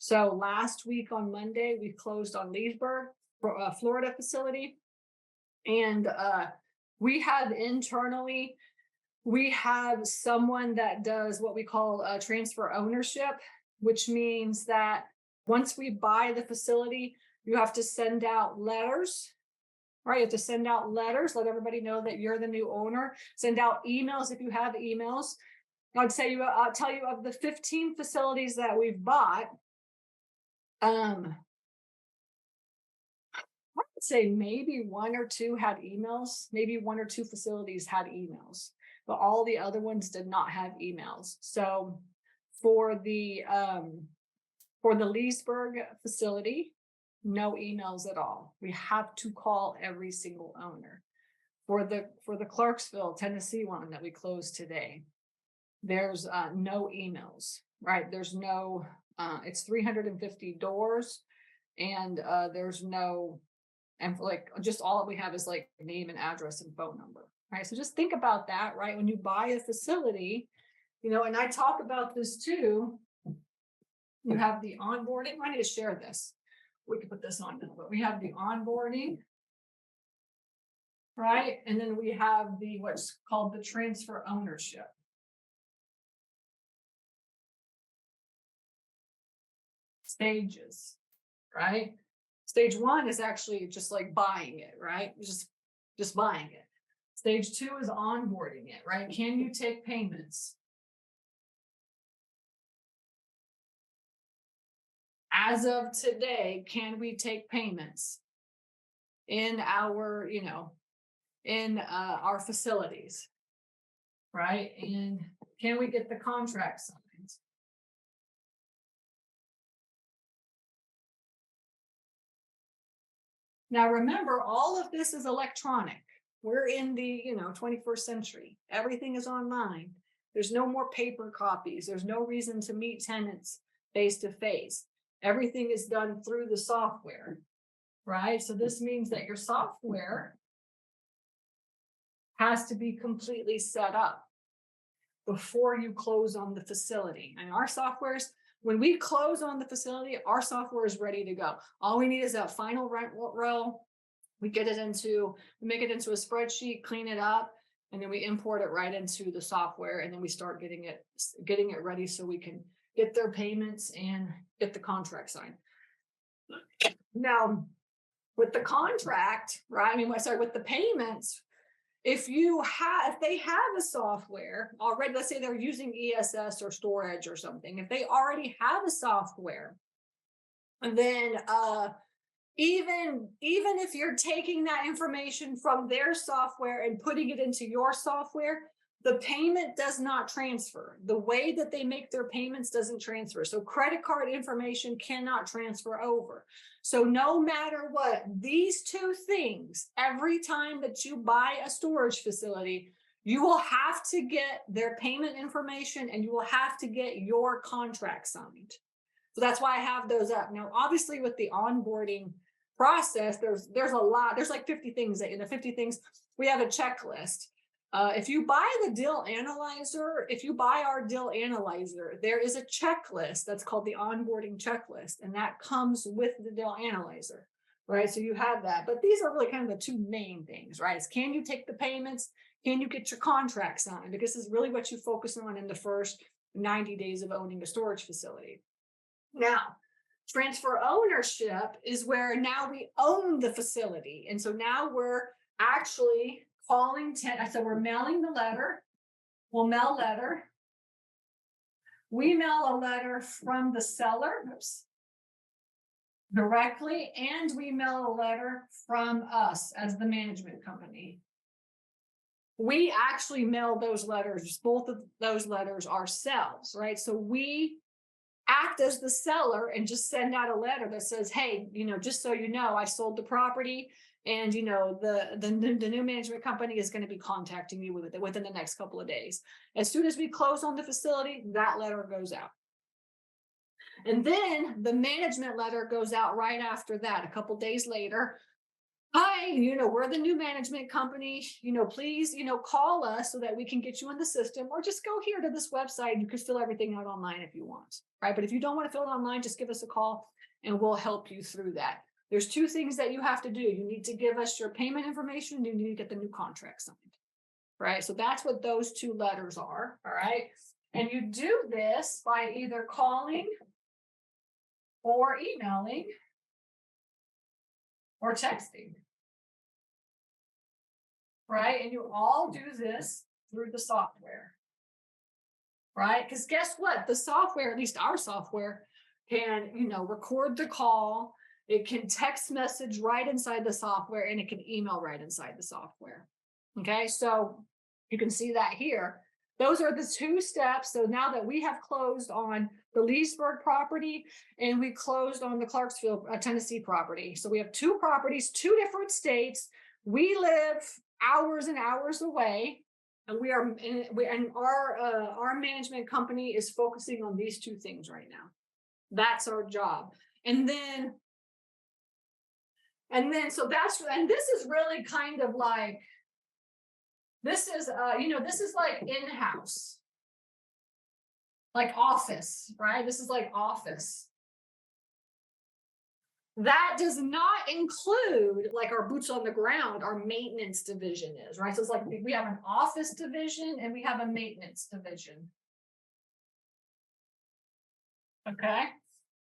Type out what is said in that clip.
So last week on Monday, we closed on Leesburg, Florida facility. And we have internally, we have someone that does what we call transfer ownership, which means that once we buy the facility, you have to send out letters, right? You have to send out letters, let everybody know that you're the new owner, send out emails if you have emails. I'll tell you of the 15 facilities that we've bought, I would say maybe one or two had emails, maybe one or two facilities had emails, but all the other ones did not have emails. So for the Leesburg facility, no emails at all. We have to call every single owner. For the Clarksville, Tennessee one that we closed today, there's no emails, right? There's no, it's 350 doors, and there's no, and like just all we have is like name and address and phone number, right? So just think about that, right? When you buy a facility, you know, and I talk about this too. You have the onboarding. I need to share this. We can put this on now, but we have the onboarding, right? And then we have the what's called the transfer ownership. Stages, right? Stage one is actually just like buying it, right? Just buying it. Stage two is onboarding it, right? Can you take payments? As of today, can we take payments in our, you know, in our facilities, right? And can we get the contract signed? Now, remember, all of this is electronic. We're in the, 21st century. Everything is online. There's no more paper copies. There's no reason to meet tenants face to face. Everything is done through the software, right? So this means that your software has to be completely set up before you close on the facility. And our softwares, when we close on the facility, our software is ready to go. All we need is that final rent roll. We make it into a spreadsheet, clean it up, and then we import it right into the software. And then we start getting it ready so we can get their payments and get the contract signed. Now, with the contract, right? With the payments, if they have a software already, let's say they're using ESS or storage or something, if they already have a software, and then even if you're taking that information from their software and putting it into your software, the payment does not transfer. The way that they make their payments doesn't transfer. So credit card information cannot transfer over. So no matter what, these two things, every time that you buy a storage facility, you will have to get their payment information and you will have to get your contract signed. So that's why I have those up. Now, obviously with the onboarding process, there's a lot, there's like 50 things. In the 50 things, we have a checklist. If you buy our deal analyzer, there is a checklist that's called the onboarding checklist, and that comes with the deal analyzer, right? So you have that, but these are really kind of the two main things, right? Is can you take the payments? Can you get your contract signed? Because this is really what you focus on in the first 90 days of owning a storage facility. Now, transfer ownership is where now we own the facility. And so now we're actually calling so we're mailing the letter. We'll mail letter. We mail a letter from the seller directly, and we mail a letter from us as the management company. We actually mail those letters, both of those letters ourselves, right? So we act as the seller and just send out a letter that says, hey, just so you know, I sold the property, and the new management company is going to be contacting you within the next couple of days. As soon as we close on the facility, that letter goes out. And then the management letter goes out right after that, a couple of days later. Hi, we're the new management company. Please, call us so that we can get you in the system, or just go here to this website. You can fill everything out online if you want, right? But if you don't want to fill it online, just give us a call and we'll help you through that. There's two things that you have to do. You need to give us your payment information. You need to get the new contract signed, right? So that's what those two letters are, all right? And you do this by either calling or emailing or texting, right? And you all do this through the software, right? Because guess what? The software, at least our software, can, record the call. It can text message right inside the software, and it can email right inside the software. Okay, so you can see that here. Those are the two steps. So now that we have closed on the Leesburg property and we closed on the Clarksville, Tennessee property. So we have two properties, two different states. We live hours and hours away, and our management company is focusing on these two things right now. That's our job. And so this is really kind of like, this is like in-house, like office, right? This is like office. That does not include like our boots on the ground, our maintenance division is, right? So it's like we have an office division and we have a maintenance division. Okay.